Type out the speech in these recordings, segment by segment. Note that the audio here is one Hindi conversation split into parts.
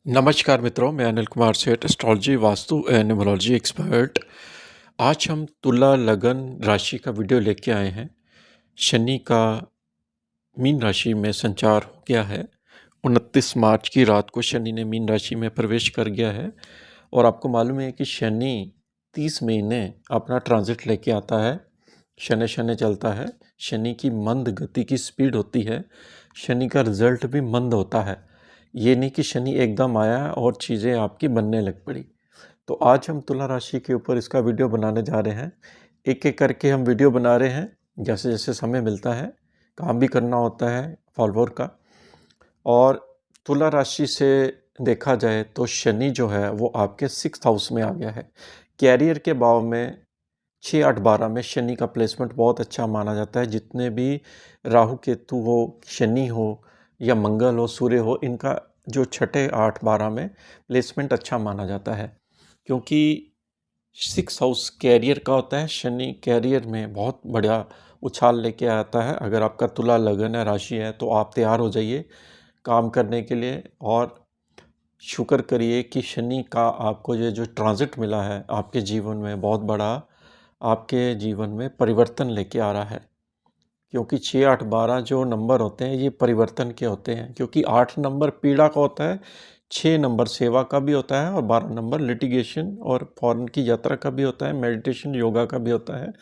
नमस्कार मित्रों, मैं अनिल कुमार सेठ, astrology, vastu and numerology expert. आज हम तुला लगन राशि का वीडियो लेके आए हैं। शनि का मीन राशि में संचार हो गया है। 29 मार्च की रात को शनि ने मीन राशि में प्रवेश कर गया है और आपको मालूम है कि शनि 30 महीने अपना ट्रांजिट लेके आता है। शनि शनि चलता है। शनि की मंद गति की स्पीड होती है। शनि का रिजल्ट भी मंद होता है। ये नहीं कि शनि एकदम आया और चीज़ें आपकी बनने लग पड़ी। तो आज हम तुला राशि के ऊपर इसका वीडियो बनाने जा रहे हैं। एक एक करके हम वीडियो बना रहे हैं, जैसे जैसे समय मिलता है। काम भी करना होता है फॉलोअर का। और तुला राशि से देखा जाए तो शनि जो है वो आपके 6th हाउस में आ गया है। कैरियर के भाव में 6, 8, 12 में शनि का प्लेसमेंट बहुत अच्छा माना जाता है। जितने भी राहु केतु हो, शनि हो या मंगल हो, सूर्य हो, इनका जो छठे 8, 12 में प्लेसमेंट अच्छा माना जाता है, क्योंकि 6th हाउस कैरियर का होता है। शनि कैरियर में बहुत बड़ा उछाल लेके आता है। अगर आपका तुला लगन है, राशि है, तो आप तैयार हो जाइए काम करने के लिए और शुक्र करिए कि शनि का आपको ये जो ट्रांजिट मिला है आपके जीवन में बहुत बड़ा आपके जीवन में परिवर्तन लेके आ रहा है। क्योंकि 6, 8, 12 जो नंबर होते हैं ये परिवर्तन के होते हैं, क्योंकि 8 नंबर पीड़ा का होता है, 6 नंबर सेवा का भी होता है और 12 नंबर लिटिगेशन और फॉरेन की यात्रा का भी होता है, मेडिटेशन योगा का भी होता है।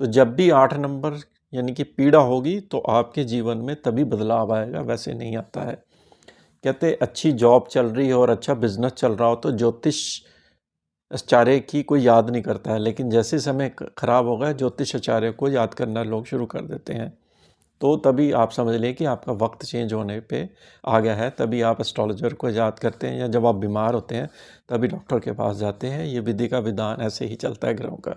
तो जब भी 8 नंबर यानी कि पीड़ा होगी तो आपके जीवन में तभी बदलाव आएगा, वैसे नहीं आता है। कहते अच्छी जॉब चल रही हो और अच्छा बिजनेस चल रहा हो तो ज्योतिष आचार्य की कोई याद नहीं करता है, लेकिन जैसे समय खराब होगा ज्योतिष आचार्य को याद करना लोग शुरू कर देते हैं। तो तभी आप समझ लें कि आपका वक्त चेंज होने पे आ गया है। तभी आप एस्ट्रोलॉजर को याद करते हैं, या जब आप बीमार होते हैं तभी डॉक्टर के पास जाते हैं। ये विधि का विधान ऐसे ही चलता है ग्रहों का।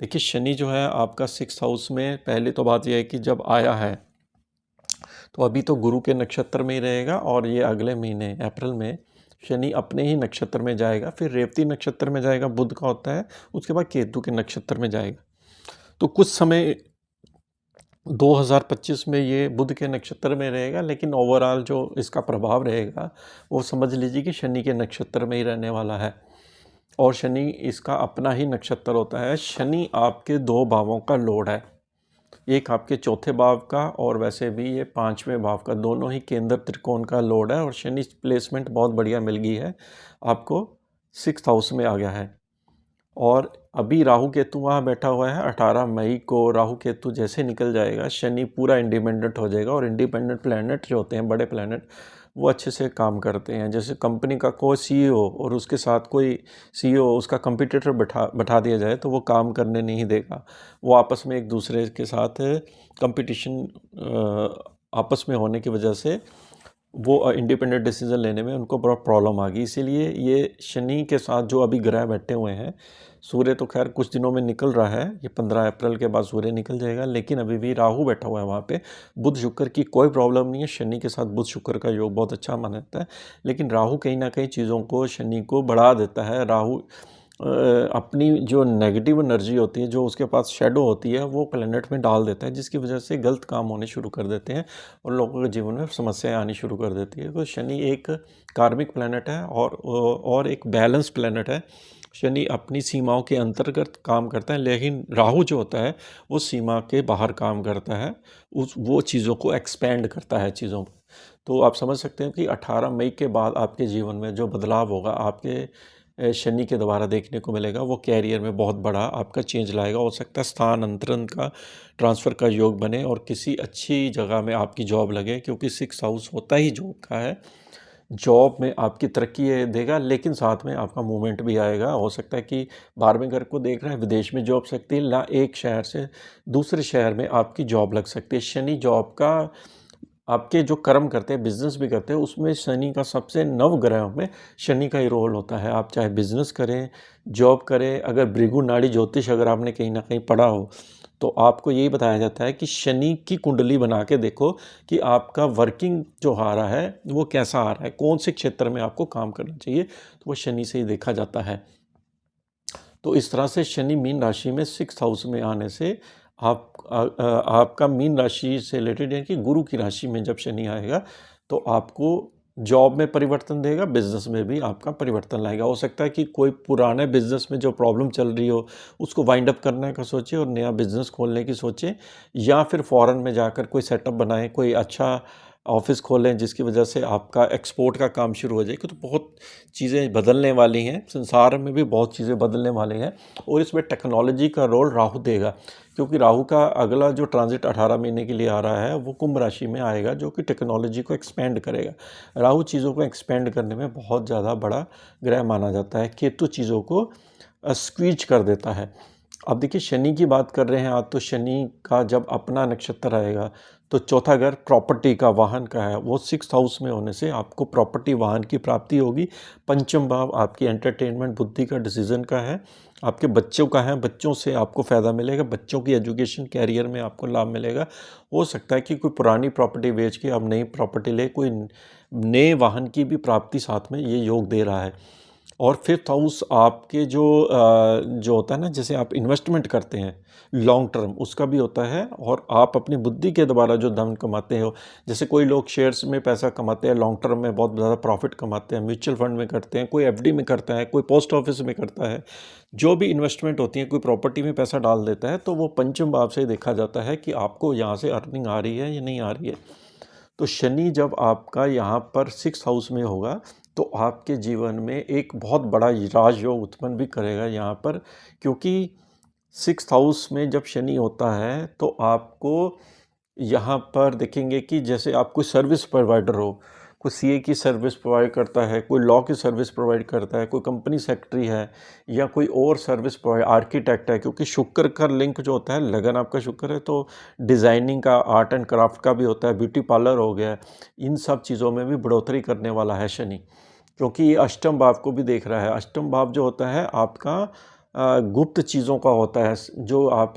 देखिए, शनि जो है आपका 6th हाउस में, पहली तो बात यह है कि जब आया है तो अभी तो गुरु के नक्षत्र में ही रहेगा और ये अगले महीने अप्रैल में शनि अपने ही नक्षत्र में जाएगा, फिर रेवती नक्षत्र में जाएगा, बुध का होता है, उसके बाद केतु के नक्षत्र में जाएगा। तो कुछ समय 2025 में ये बुध के नक्षत्र में रहेगा, लेकिन ओवरऑल जो इसका प्रभाव रहेगा वो समझ लीजिए कि शनि के नक्षत्र में ही रहने वाला है। और शनि इसका अपना ही नक्षत्र होता है। शनि आपके 2 भावों का लॉर्ड है, एक आपके चौथे भाव का और वैसे भी ये 5वें भाव का, दोनों ही केंद्र त्रिकोण का लॉर्ड है। और शनि प्लेसमेंट बहुत बढ़िया मिल गई है आपको, 6th हाउस में आ गया है। और अभी राहु केतु वहाँ बैठा हुआ है। 18 मई को राहु केतु जैसे निकल जाएगा, शनि पूरा इंडिपेंडेंट हो जाएगा। और इंडिपेंडेंट प्लैनेट जो होते हैं, बड़े प्लैनेट, वो अच्छे से काम करते हैं। जैसे कंपनी का कोई सीईओ और उसके साथ कोई सीईओ, उसका कंपटीटर बैठा दिया जाए तो वो काम करने नहीं देगा। वो आपस में एक दूसरे के साथ कंपटीशन आपस में होने की वजह से वो इंडिपेंडेंट डिसीजन लेने में उनको बड़ा प्रॉब्लम आ गई। इसीलिए ये शनि के साथ जो अभी ग्रह बैठे हुए हैं, सूर्य तो खैर कुछ दिनों में निकल रहा है, ये 15 अप्रैल के बाद सूर्य निकल जाएगा, लेकिन अभी भी राहु बैठा हुआ है वहाँ पे। बुध शुक्र की कोई प्रॉब्लम नहीं है। शनि के साथ बुध शुक्र का योग बहुत अच्छा माना जाता है, लेकिन राहु कहीं ना कहीं चीज़ों को, शनि को बढ़ा देता है। राहु अपनी जो नेगेटिव एनर्जी होती है, जो उसके पास शेडो होती है, वो प्लेनेट में डाल देता है, जिसकी वजह से गलत काम होने शुरू कर देते हैं और लोगों के जीवन में समस्याएं आनी शुरू कर देती है। तो शनि एक कार्मिक प्लेनेट है और एक बैलेंस प्लेनेट है। शनि अपनी सीमाओं के अंतर्गत काम करता है, लेकिन राहु जो होता है वो सीमा के बाहर काम करता है, वो चीज़ों को एक्सपेंड करता है चीज़ों को। तो आप समझ सकते हैं कि 18 मई के बाद आपके जीवन में जो बदलाव होगा, आपके शनि के द्वारा देखने को मिलेगा, वो कैरियर में बहुत बड़ा आपका चेंज लाएगा। हो सकता है स्थान अंतरण का, ट्रांसफ़र का योग बने और किसी अच्छी जगह में आपकी जॉब लगे, क्योंकि 6th हाउस होता ही जॉब का है। जॉब में आपकी तरक्की देगा, लेकिन साथ में आपका मूवमेंट भी आएगा। हो सकता है कि 12वें घर को देख रहे हैं, विदेश में जॉब सकती है, या एक शहर से दूसरे शहर में आपकी जॉब लग सकती है। शनि जॉब का, आपके जो कर्म करते हैं, बिजनेस भी करते हैं, उसमें शनि का सबसे, नवग्रहों में शनि का ही रोल होता है। आप चाहे बिजनेस करें, जॉब करें, अगर भृगु नाड़ी ज्योतिष अगर आपने कहीं ना कहीं पढ़ा हो तो आपको यही बताया जाता है कि शनि की कुंडली बना के देखो कि आपका वर्किंग जो आ रहा है वो कैसा आ रहा है, कौन से क्षेत्र में आपको काम करना चाहिए, तो वो शनि से ही देखा जाता है। तो इस तरह से शनि मीन राशि में 6th हाउस में आने से आपका मीन राशि से रिलेटेड, यानी कि गुरु की राशि में जब शनि आएगा तो आपको जॉब में परिवर्तन देगा, बिजनेस में भी आपका परिवर्तन लाएगा। हो सकता है कि कोई पुराने बिजनेस में जो प्रॉब्लम चल रही हो उसको वाइंड अप करने का सोचे और नया बिजनेस खोलने की सोचे, या फिर फॉरेन में जाकर कोई सेटअप बनाए, कोई अच्छा ऑफिस खोलें जिसकी वजह से आपका एक्सपोर्ट का काम शुरू हो जाएगी। तो बहुत चीज़ें बदलने वाली हैं, संसार में भी बहुत चीज़ें बदलने वाली हैं, और इसमें टेक्नोलॉजी का रोल राहु देगा, क्योंकि राहु का अगला जो ट्रांजिट 18 महीने के लिए आ रहा है वो कुंभ राशि में आएगा, जो कि टेक्नोलॉजी को एक्सपेंड करेगा। राहु चीज़ों को एक्सपेंड करने में बहुत ज़्यादा बड़ा ग्रह माना जाता है। केतु चीज़ों को स्क्वीज कर देता है। अब देखिए, शनि की बात कर रहे हैं आज, तो शनि का जब अपना नक्षत्र आएगा तो चौथा घर प्रॉपर्टी का, वाहन का है, वो 6th हाउस में होने से आपको प्रॉपर्टी वाहन की प्राप्ति होगी। पंचम भाव आपकी एंटरटेनमेंट, बुद्धि का, डिसीजन का है, आपके बच्चों का है, बच्चों से आपको फ़ायदा मिलेगा, बच्चों की एजुकेशन कैरियर में आपको लाभ मिलेगा। हो सकता है कि कोई पुरानी प्रॉपर्टी बेच के अब नई प्रॉपर्टी ले, कोई नए वाहन की भी प्राप्ति साथ में ये योग दे रहा है। और 5th हाउस आपके जो होता है ना, जैसे आप इन्वेस्टमेंट करते हैं लॉन्ग टर्म, उसका भी होता है, और आप अपनी बुद्धि के द्वारा जो धन कमाते हो, जैसे कोई लोग शेयर्स में पैसा कमाते हैं, लॉन्ग टर्म में बहुत ज़्यादा प्रॉफिट कमाते हैं, म्यूचुअल फंड में करते हैं, कोई एफडी में करता है, कोई पोस्ट ऑफिस में करता है, जो भी इन्वेस्टमेंट होती है, कोई प्रॉपर्टी में पैसा डाल देता है, तो वो पंचम भाव से देखा जाता है कि आपको यहाँ से अर्निंग आ रही है या नहीं आ रही है। तो शनि जब आपका यहाँ पर 6th हाउस में होगा तो आपके जीवन में एक बहुत बड़ा राजयोग उत्पन्न भी करेगा यहाँ पर, क्योंकि 6th हाउस में जब शनि होता है तो आपको यहाँ पर देखेंगे कि जैसे आप कोई सर्विस प्रोवाइडर हो, कोई सीए की सर्विस प्रोवाइड करता है, कोई लॉ की सर्विस प्रोवाइड करता है, कोई कंपनी सेक्रेटरी है, या कोई और सर्विस प्रोवाइड, आर्किटेक्ट है, क्योंकि शुक्र का लिंक जो होता है, लगन आपका शुक्र है, तो डिज़ाइनिंग का, आर्ट एंड क्राफ्ट का भी होता है, ब्यूटी पार्लर हो गया, इन सब चीज़ों में भी बढ़ोतरी करने वाला है शनि, क्योंकि ये अष्टम भाव को भी देख रहा है। अष्टम भाव जो होता है आपका गुप्त चीज़ों का होता है, जो आप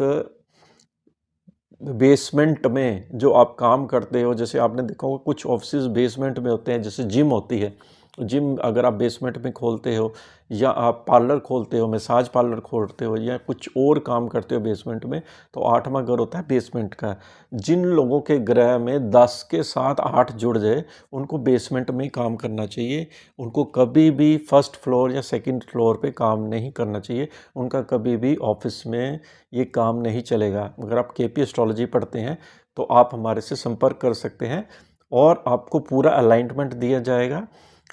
बेसमेंट में जो आप काम करते हो, जैसे आपने देखा होगा कुछ ऑफिस बेसमेंट में होते हैं, जैसे जिम होती है, जिम अगर आप बेसमेंट में खोलते हो, या आप पार्लर खोलते हो, मसाज पार्लर खोलते हो, या कुछ और काम करते हो बेसमेंट में, तो 8वां घर होता है बेसमेंट का। जिन लोगों के ग्रह में 10 के साथ 8 जुड़ जाए, उनको बेसमेंट में ही काम करना चाहिए। उनको कभी भी फर्स्ट फ्लोर या सेकंड फ्लोर पे काम नहीं करना चाहिए। उनका कभी भी ऑफिस में ये काम नहीं चलेगा। अगर आप केपी एस्ट्रोलॉजी पढ़ते हैं तो आप हमारे से संपर्क कर सकते हैं, और आपको पूरा अलाइनमेंट दिया जाएगा,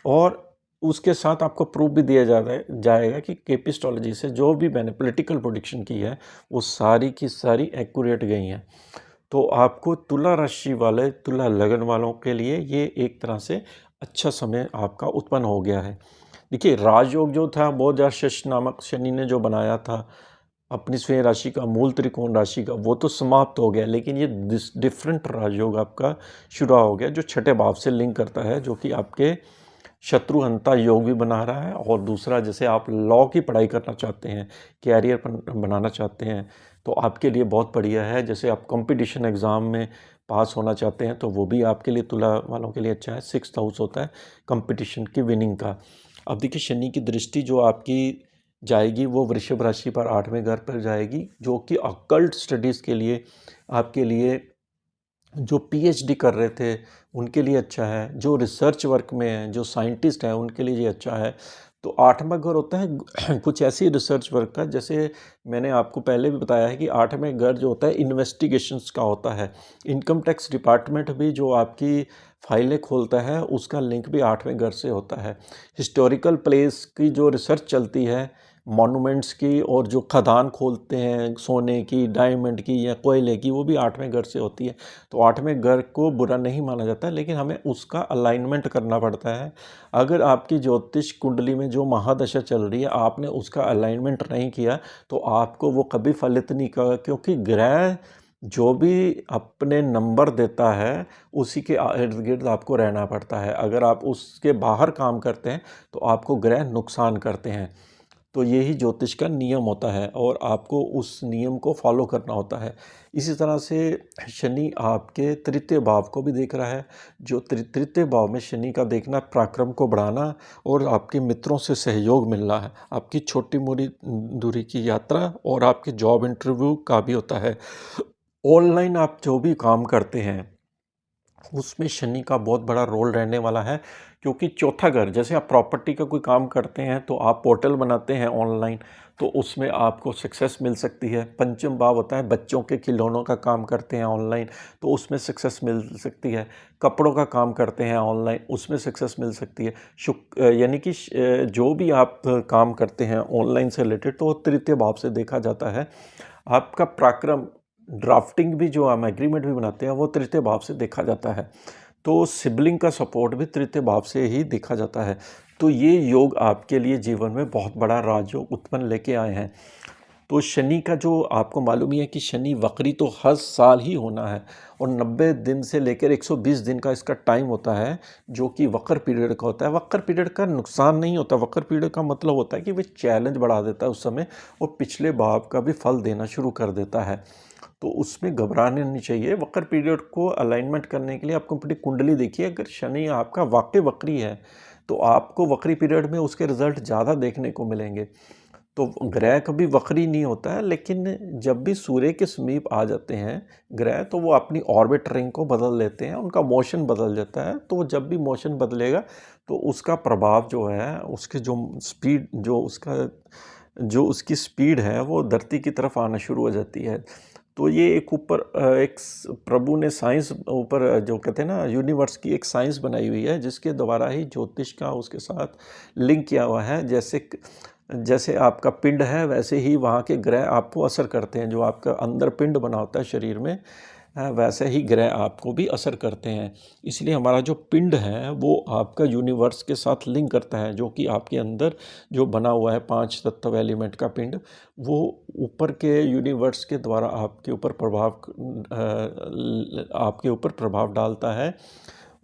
और उसके साथ आपको प्रूफ भी दिया जाएगा कि केपी एस्ट्रोलॉजी से जो भी मैंने पॉलिटिकल प्रेडिक्शन की है वो सारी की सारी एक्यूरेट गई हैं। तो आपको तुला राशि वाले, तुला लगन वालों के लिए ये एक तरह से अच्छा समय आपका उत्पन्न हो गया है। देखिए, राजयोग जो था बहुत ज़्यादा शश नामक शनि ने जो बनाया था अपनी स्वयं राशि का, मूल त्रिकोण राशि का, वो तो समाप्त हो गया, लेकिन ये डिफरेंट राजयोग आपका शुरू हो गया, जो छठे भाव से लिंक करता है, जो कि आपके शत्रुहंता योग भी बना रहा है। और दूसरा, जैसे आप लॉ की पढ़ाई करना चाहते हैं, कैरियर बनाना चाहते हैं, तो आपके लिए बहुत बढ़िया है। जैसे आप कंपटीशन एग्ज़ाम में पास होना चाहते हैं, तो वो भी आपके लिए, तुला वालों के लिए अच्छा है। 6th हाउस होता है कंपटीशन की विनिंग का। अब देखिए, शनि की दृष्टि जो आपकी जाएगी वो वृषभ राशि पर 8वें घर पर जाएगी, जो कि अकल्ट स्टडीज़ के लिए, आपके लिए जो पीएचडी कर रहे थे उनके लिए अच्छा है, जो रिसर्च वर्क में हैं, जो साइंटिस्ट हैं, उनके लिए ये अच्छा है। तो 8वां घर होता है कुछ ऐसी रिसर्च वर्क का, जैसे मैंने आपको पहले भी बताया है कि 8वें घर जो होता है इन्वेस्टिगेशंस का होता है। इनकम टैक्स डिपार्टमेंट भी जो आपकी फाइलें खोलता है, उसका लिंक भी 8वें घर से होता है। हिस्टोरिकल प्लेस की जो रिसर्च चलती है, मॉन्यूमेंट्स की, और जो खदान खोलते हैं सोने की, डायमंड की या कोयले की, वो भी 8वें घर से होती है। तो 8वें घर को बुरा नहीं माना जाता, लेकिन हमें उसका अलाइनमेंट करना पड़ता है। अगर आपकी ज्योतिष कुंडली में जो महादशा चल रही है, आपने उसका अलाइनमेंट नहीं किया, तो आपको वो कभी फलित नहीं करेगा, क्योंकि ग्रह जो भी अपने नंबर देता है उसी के इर्द गिर्द आपको रहना पड़ता है। अगर आप उसके बाहर काम करते हैं तो आपको ग्रह नुकसान करते हैं। तो यही ज्योतिष का नियम होता है, और आपको उस नियम को फॉलो करना होता है। इसी तरह से शनि आपके तृतीय भाव को भी देख रहा है। जो तृतीय भाव में शनि का देखना, पराक्रम को बढ़ाना, और आपके मित्रों से सहयोग मिलना है, आपकी छोटी मोटी दूरी की यात्रा, और आपके जॉब इंटरव्यू का भी होता है। ऑनलाइन आप जो भी काम करते हैं उसमें शनि का बहुत बड़ा रोल रहने वाला है, क्योंकि चौथा घर, जैसे आप प्रॉपर्टी का कोई काम करते हैं तो आप पोर्टल बनाते हैं ऑनलाइन, तो उसमें आपको सक्सेस मिल सकती है। पंचम भाव होता है बच्चों के खिलौनों का काम करते हैं ऑनलाइन, तो उसमें सक्सेस मिल सकती है। कपड़ों का काम करते हैं ऑनलाइन, उसमें सक्सेस मिल सकती है। यानी कि जो भी आप काम करते हैं ऑनलाइन से रिलेटेड, तो वो तृतीय भाव से देखा जाता है। आपका पराक्रम, ड्राफ्टिंग भी जो हम एग्रीमेंट भी बनाते हैं वो तृतीय भाव से देखा जाता है। तो सिबलिंग का सपोर्ट भी तृतीय भाव से ही देखा जाता है। तो ये योग आपके लिए जीवन में बहुत बड़ा राजयोग उत्पन्न लेके आए हैं। तो शनि का जो आपको मालूम ही है कि शनि वक्री तो हर साल ही होना है, और 90 दिन से लेकर 120 दिन का इसका टाइम होता है, जो कि वक्र पीरियड का होता है। वक्र पीरियड का नुकसान नहीं होता, वक्र पीरियड का मतलब होता है कि वह चैलेंज बढ़ा देता है उस समय, और पिछले भाव का भी फल देना शुरू कर देता है। तो उसमें घबराने नहीं चाहिए। वक्र पीरियड को अलाइनमेंट करने के लिए आपको अपनी कुंडली देखिए, अगर शनि आपका वाकई वक्री है तो आपको वक्री पीरियड में उसके रिजल्ट ज़्यादा देखने को मिलेंगे। तो ग्रह कभी वक्री नहीं होता है, लेकिन जब भी सूर्य के समीप आ जाते हैं ग्रह, तो वो अपनी ऑर्बिट रिंग को बदल लेते हैं, उनका मोशन बदल जाता है। तो जब भी मोशन बदलेगा तो उसका प्रभाव जो है, उसके जो स्पीड, जो उसकी स्पीड है वो धरती की तरफ आना शुरू हो जाती है। तो ये एक प्रभु ने साइंस ऊपर, जो कहते हैं ना, यूनिवर्स की एक साइंस बनाई हुई है, जिसके द्वारा ही ज्योतिष का उसके साथ लिंक किया हुआ है। जैसे आपका पिंड है, वैसे ही वहाँ के ग्रह आपको असर करते हैं। जो आपका अंदर पिंड बना होता है शरीर में, वैसे ही ग्रह आपको भी असर करते हैं। इसलिए हमारा जो पिंड है वो आपका यूनिवर्स के साथ लिंक करता है, जो कि आपके अंदर जो बना हुआ है 5 तत्व एलिमेंट का पिंड, वो ऊपर के यूनिवर्स के द्वारा आपके ऊपर प्रभाव डालता है।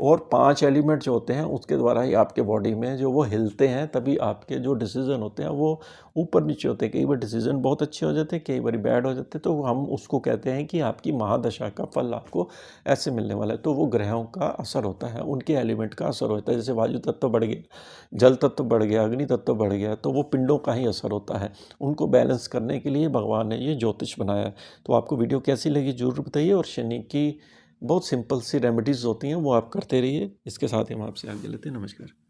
और 5 एलिमेंट जो होते हैं उसके द्वारा ही आपके बॉडी में जो वो हिलते हैं, तभी आपके जो डिसीज़न होते हैं वो ऊपर नीचे होते हैं। कई बार डिसीज़न बहुत अच्छे हो जाते हैं, कई बार बैड हो जाते हैं, तो हम उसको कहते हैं कि आपकी महादशा का फल आपको ऐसे मिलने वाला है। तो वो ग्रहों का असर होता है, उनके एलिमेंट का असर होता है। जैसे वायु तत्व बढ़ गया, जल तत्व बढ़ गया, अग्नि तत्व बढ़ गया, तो वो पिंडों का ही असर होता है। उनको बैलेंस करने के लिए भगवान ने ये ज्योतिष बनाया है। तो आपको वीडियो कैसी लगी ज़रूर बताइए, और शनि की बहुत सिंपल सी रेमेडीज़ होती हैं वो आप करते रहिए। इसके साथ ही हम आपसे आगे लेते हैं। नमस्कार।